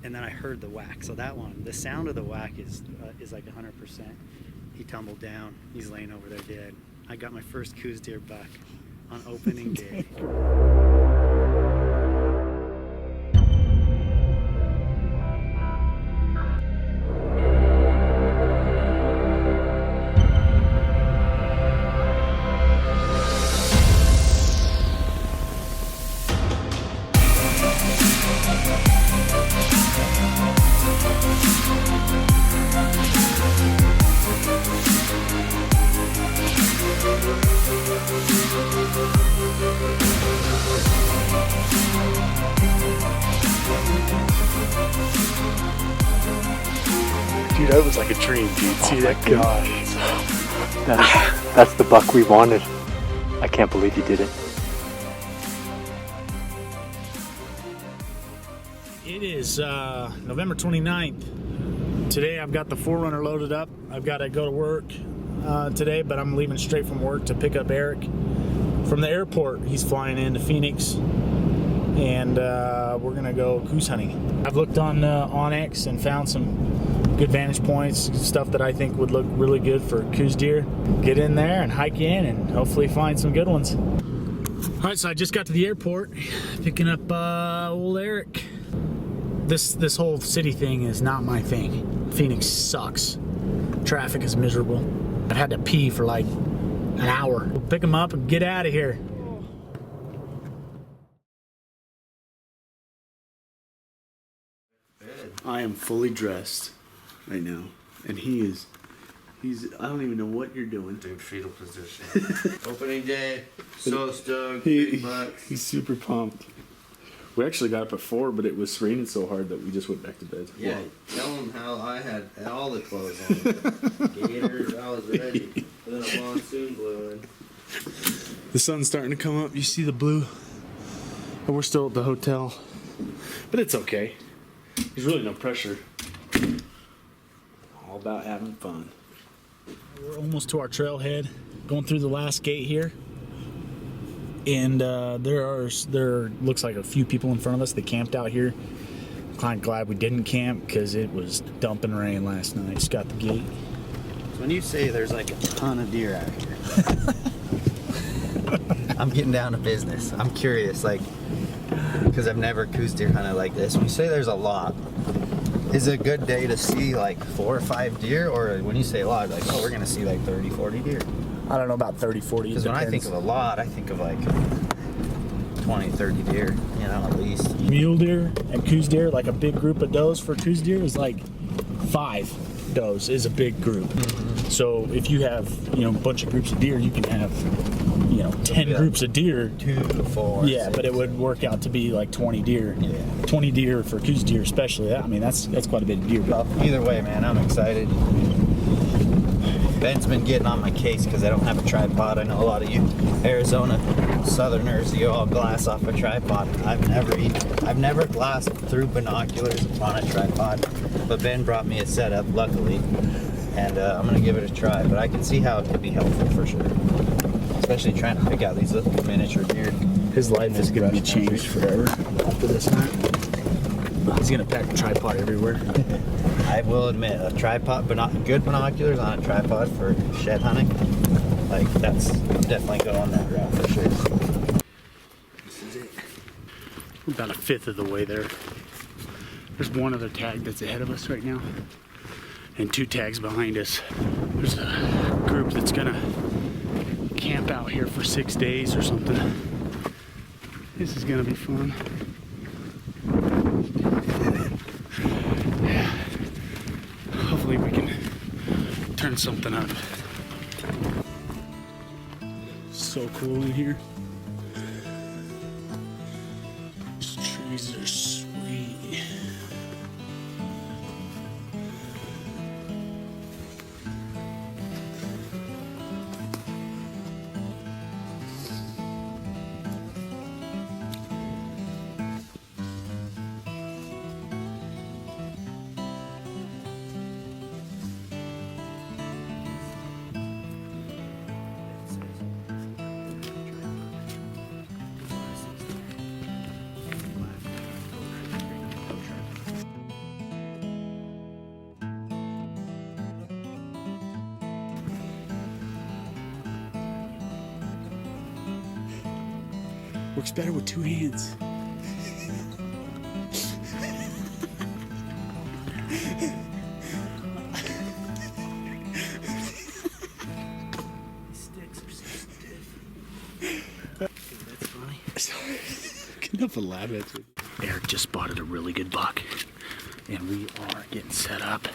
and then I heard the whack. So that one, the sound of the whack is like 100%. He tumbled down. He's laying over there dead. I got my first Coues deer buck on opening day. Dude, that was like a dream, dude. See that? Gosh. That's the buck we wanted. I can't believe you did it. It is November 29th. Today I've got the 4Runner loaded up. I've got to go to work today, but I'm leaving straight from work to pick up Eric from the airport. He's flying into Phoenix, and we're gonna go Coues hunting. I've looked on Onyx and found some good vantage points, stuff that I think would look really good for Coues deer. Get in there and hike in and hopefully find some good ones. All right, so I just got to the airport picking up old Eric. This whole city thing is not my thing. Phoenix sucks. Traffic is miserable. I've had to pee for like an hour. We'll pick him up and get out of here. I am fully dressed right now, and he's I don't even know what you're doing. Dude, fetal position. Opening day, so stoked, big bucks. He's super pumped. We actually got up at 4, but it was raining so hard that we just went back to bed. Yeah, tell him how I had all the clothes on. Gators, I was ready. Then a monsoon blew in. The sun's starting to come up. You see the blue. And we're still at the hotel, but it's okay. There's really no pressure. All about having fun. We're almost to our trailhead, going through the last gate here. And there looks like a few people in front of us that camped out here. I'm kind of glad we didn't camp because it was dumping rain last night. Just got the gate. So when you say there's like a ton of deer out here, I'm getting down to business. I'm curious, like, because I've never Coues deer hunted like this. When you say there's a lot, is it a good day to see like 4 or 5 deer? Or when you say a lot, like, oh, we're going to see like 30, 40 deer? I don't know about 30, 40. Because when I think of a lot, I think of like 20, 30 deer, you know, at least. Mule deer and Coues deer, like a big group of does for Coues deer is like 5 does is a big group. Mm-hmm. So if you have, you know, a bunch of groups of deer, you can have, you know, 10 groups of deer. 2 to 4. Yeah, 6. but it would work out to be like 20 deer. Yeah. 20 deer for Coues deer especially. I mean, that's quite a bit of deer. Well, either way, man, I'm excited. Ben's been getting on my case because I don't have a tripod. I know a lot of you Arizona Southerners, you all glass off a tripod. I've never glassed through binoculars on a tripod, but Ben brought me a setup, luckily, and I'm gonna give it a try. But I can see how it could be helpful for sure, especially trying to pick out these little miniature deer. His life is going to be changed forever after this hunt. He's going to pack a tripod everywhere. I will admit, a tripod, good binoculars on a tripod for shed hunting, like that's, I'm definitely going that route for sure. This is it. We're about a fifth of the way there. There's one other tag that's ahead of us right now, and 2 tags behind us. There's a group that's gonna camp out here for 6 days or something. This is gonna be fun. Yeah. Hopefully we can turn something up. So cool in here. These trees are sweet. Works better with two hands. Sticks are so stiff. That's funny. Enough of laugh at you. Eric just spotted a really good buck, and we are getting set up.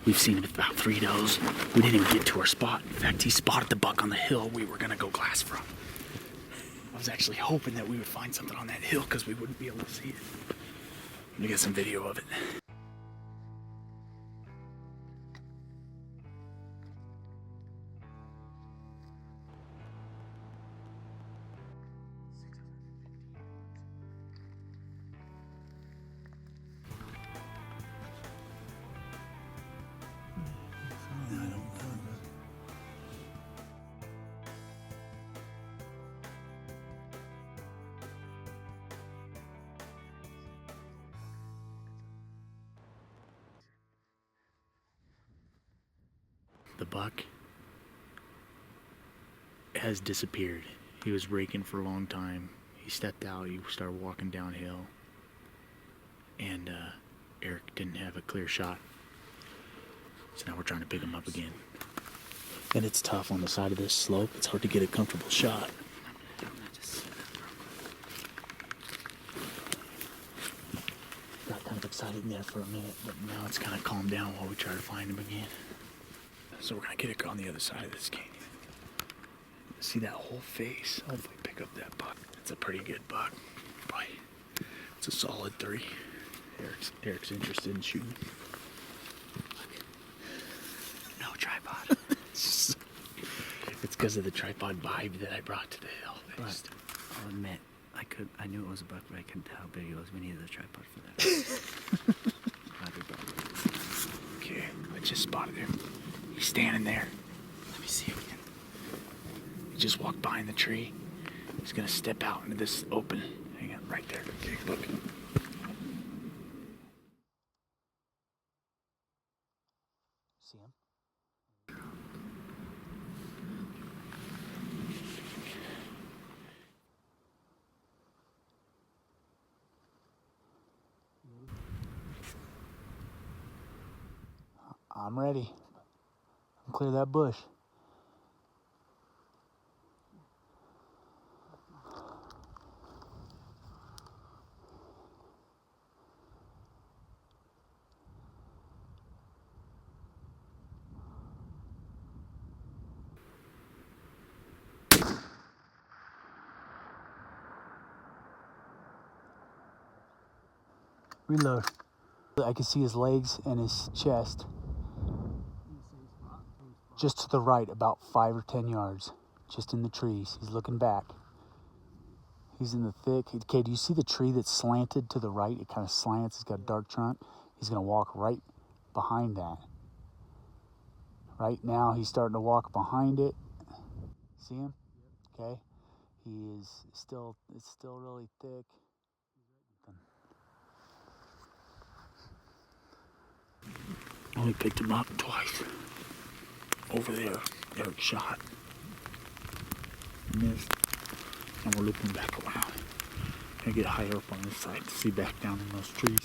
We've seen about 3 does. We didn't even get to our spot. In fact, he spotted the buck on the hill we were gonna go glass from. I was actually hoping that we would find something on that hill because we wouldn't be able to see it. Let me get some video of it. The buck has disappeared. He was raking for a long time. He stepped out, he started walking downhill, and Eric didn't have a clear shot. So now we're trying to pick him up again. And it's tough on the side of this slope. It's hard to get a comfortable shot. Got kind of excited in there for a minute, but now it's kind of calmed down while we try to find him again. So we're gonna get it on the other side of this canyon. See that whole face? Hopefully pick up that buck. It's a pretty good buck. Boy, it's a solid 3. Eric's interested in shooting. No tripod. It's because of the tripod vibe that I brought to the hill. But I'll admit, I knew it was a buck, but I couldn't tell how big it was. We needed a tripod for that. Glad we brought it. Okay, I just spotted him. He's standing there. Let me see again. He just walked behind the tree. He's gonna step out into this open. Hang on, right there. Okay, look. See him? I'm ready. Clear that bush. Reload. I can see his legs and his chest. Just to the right, about 5 or 10 yards. Just in the trees. He's looking back. He's in the thick. Okay, do you see the tree that's slanted to the right? It kind of slants. It's got a dark trunk. He's going to walk right behind that. Right now, he's starting to walk behind it. See him? Okay. He is still, it's still really thick. Only picked him up twice. Over there, Eric shot. Missed. And we're looping back around. Gonna get higher up on this side to see back down in those trees.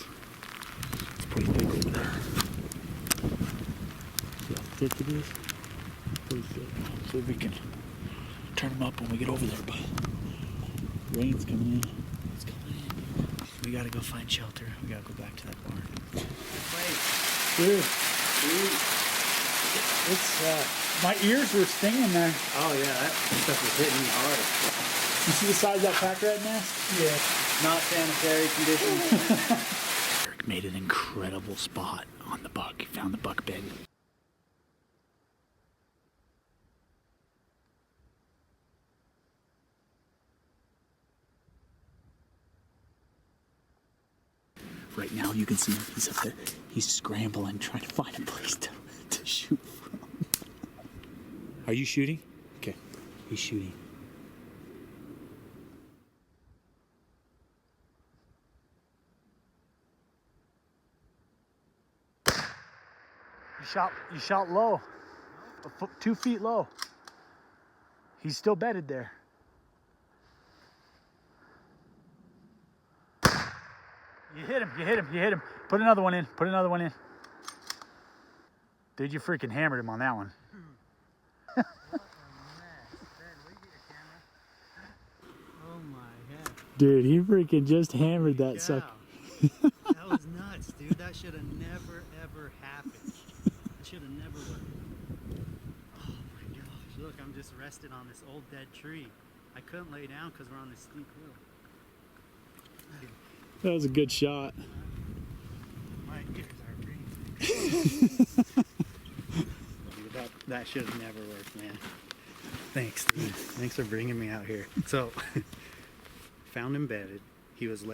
It's pretty big over there. See how thick it is? Pretty thick. See if we can turn him up when we get over there, but rain's coming in. It's coming in. We gotta go find shelter. We gotta go back to that barn. Dude. It's, my ears were stinging there. Oh yeah, that stuff was hitting me hard. You see the size of that pack rat nest? Yeah. Not sanitary conditions. Eric made an incredible spot on the buck. He found the buck bed. Right now you can see him. He's up there. He's scrambling, trying to find a place to shoot from. Are you shooting? Okay. He's shooting. You shot low. 2 feet low. He's still bedded there. You hit him. You hit him. Put another one in. Put another one in. Dude, you freaking hammered him on that one. What a mess. Ben, will you get your camera? Oh my head. Dude, he freaking just hammered that sucker. That was nuts, dude. That should have never, ever happened. That should have never worked. Oh my gosh. Look, I'm just resting on this old dead tree. I couldn't lay down because we're on this steep hill. That was a good shot. My ears are breathing. Dude, that should have never worked, man. Thanks, dude. Thanks for bringing me out here. So, found him bedded. He was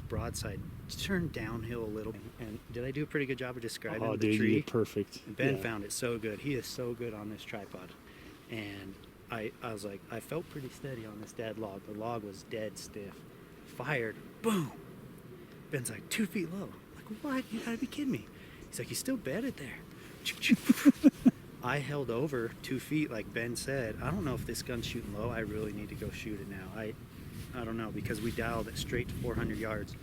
broadside, turned downhill a little. And did I do a pretty good job of describing the dude, tree? you did perfect. And Ben found it so good. He is so good on this tripod. And I was like, I felt pretty steady on this dead log. The log was dead stiff. Fired, boom. Ben's like 2 feet low. I'm like, what? You gotta be kidding me. He's like, he's still bedded there. I held over 2 feet, like Ben said. I don't know if this gun's shooting low. I really need to go shoot it now. I don't know, because we dialed it straight to 400 yards.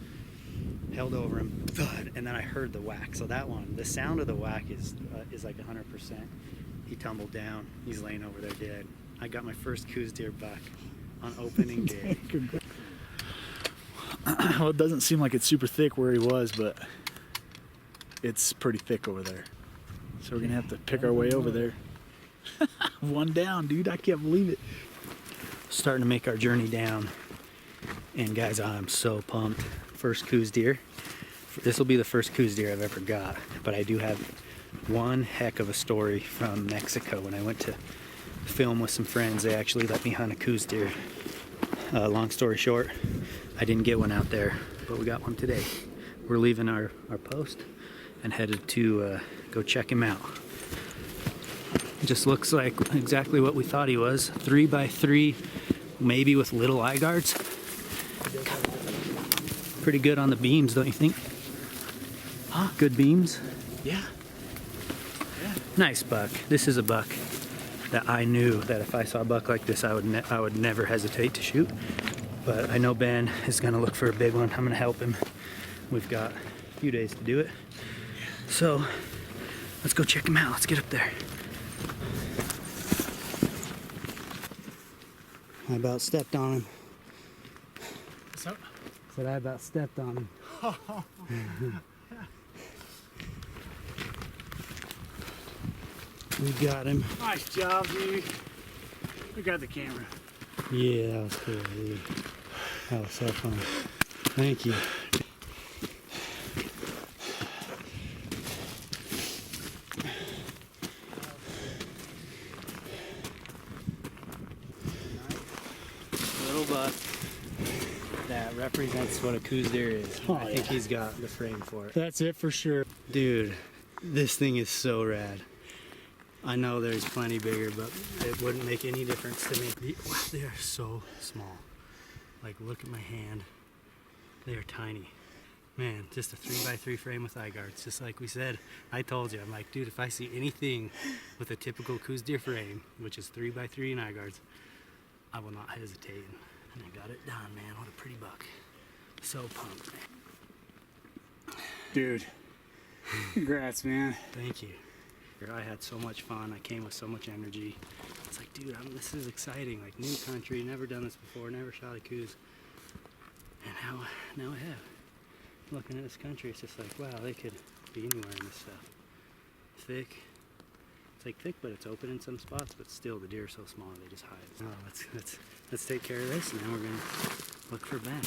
Held over him, thud, and then I heard the whack. So that one, the sound of the whack is like 100%. He tumbled down. He's laying over there dead. I got my first Coues deer buck on opening day. Well, it doesn't seem like it's super thick where he was, but it's pretty thick over there. So we're gonna have to pick our way over there. One down, dude. I can't believe it. Starting to make our journey down. And guys, I'm so pumped. First Coues deer. This will be the first Coues deer I've ever got. But I do have one heck of a story from Mexico. When I went to film with some friends, they actually let me hunt a Coues deer. Long story short, I didn't get one out there, but we got one today. We're leaving our post and headed to go check him out. Just looks like exactly what we thought he was. 3x3, maybe with little eye guards. Pretty good on the beams, don't you think? Huh? Good beams? Yeah. Nice buck. This is a buck that I knew that if I saw a buck like this, I would never hesitate to shoot. But I know Ben is gonna look for a big one. I'm gonna help him. We've got a few days to do it. So let's go check him out. Let's get up there. I about stepped on him. What's up? Said I about stepped on him. We got him. Nice job, dude. We got the camera. Yeah, that was cool, dude. That was so fun. Thank you. Little buck that represents what a Coues deer is. Oh, I think he's got the frame for it. That's it for sure. Dude, this thing is so rad. I know there's plenty bigger, but it wouldn't make any difference to me. They are so small. Like, look at my hand. They are tiny. Man, just a 3x3 frame with eye guards, just like we said. I told you, I'm like, dude, if I see anything with a typical Coues deer frame, which is 3x3 and eye guards, I will not hesitate. And I got it done, man. What a pretty buck. So pumped, man. Dude, congrats, man. Thank you. I had so much fun. I came with so much energy. It's like, dude, this is exciting. Like, new country, never done this before, never shot a Coues. And now I have. Looking at this country, it's just like, wow, they could be anywhere in this stuff. Thick. It's like thick, but it's open in some spots, but still the deer are so small, they just hide. Oh, let's take care of this, and then we're gonna look for Ben.